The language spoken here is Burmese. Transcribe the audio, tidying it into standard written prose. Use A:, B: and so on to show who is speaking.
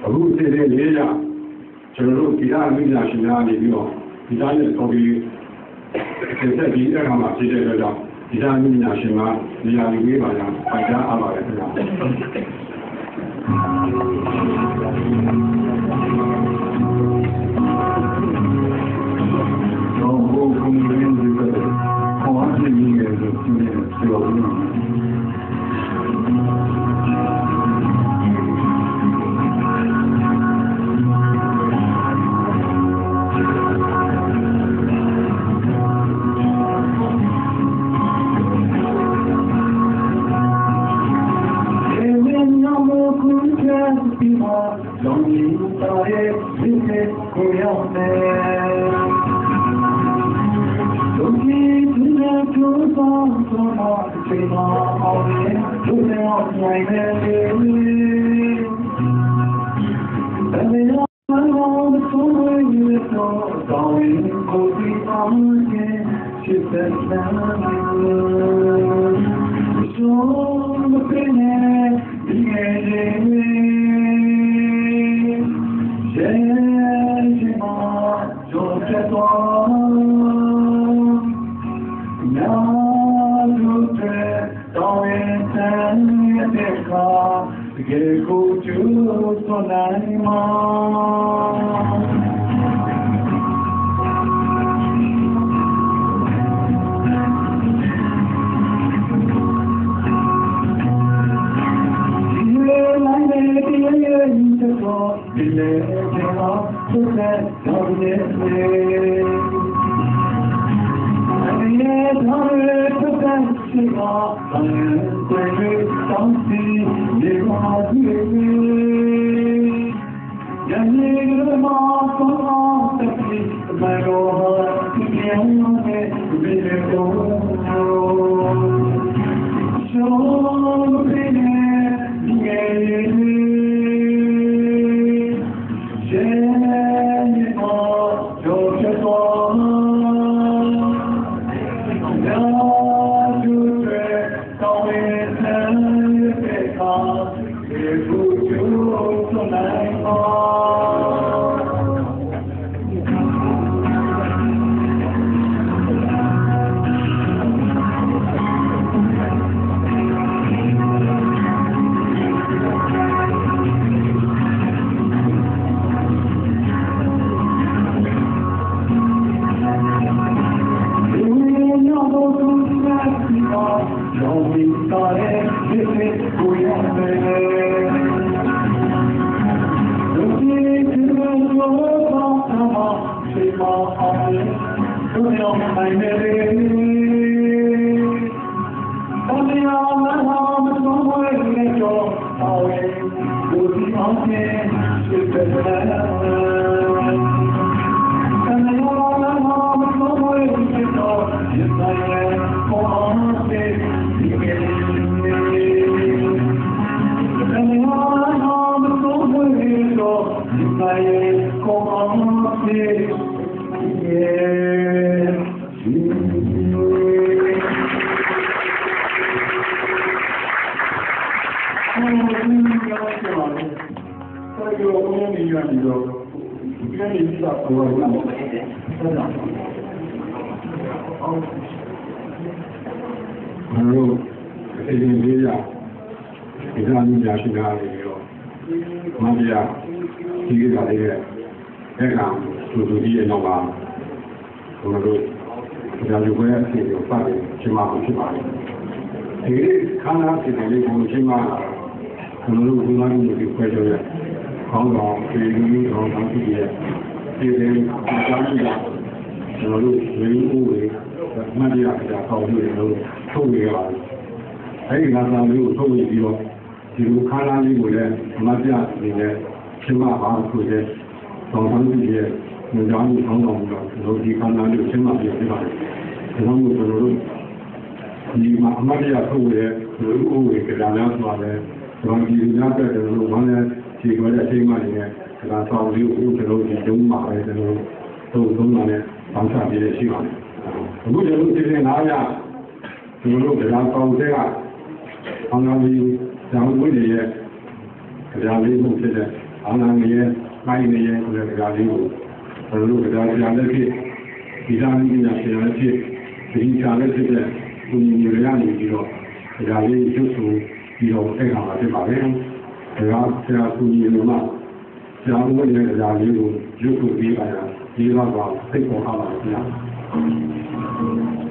A: အခုအသေးသေးလေးရကျွန်တော်တို့ဒီအမိညာရှင်များနေပြီးတော့ဒီသားနဲ့တော်ပြီးဆက်ပြီးအဲ့ဒါမှဖြစ်တဲ့အတွက်ကြောင့်ဒီသားအမိညာရှင်ကနေရာယူပေးပါလားပိုင်ကြားအားပါတယ်ခင်ဗျာတော့ဘုရားကိုမြင်ပြီးတော့ခေါင်းကြီးကြီးရဲ့ဒီနေ့ပြောလို့ အောင်နာနေရဲ့မိုင်းနေရဲ့ဆိုတဲ့တရားလေးကိုကျွန်တော်တို့တရားဆရာလည်းဖြစ်ဒီသားမင်းညာဆရာလည်းဖြစ်ဒီချာလည်းဖြစ်တဲ့သူမျိုးတွေကနေပြီးတော့တရားလေးကျွတ်ဆိုပြီးတော့အဲ့ဒါပါဖြစ်ပါလေ။တရားဆရာသူကြီးတို့မှဆရာတို့ရဲ့တရားလေးကိုကျွတ်ဆိုပြီးပါရဒီတော့ပါသိပေါ်ပါပါဗျာ။
B: Thank you.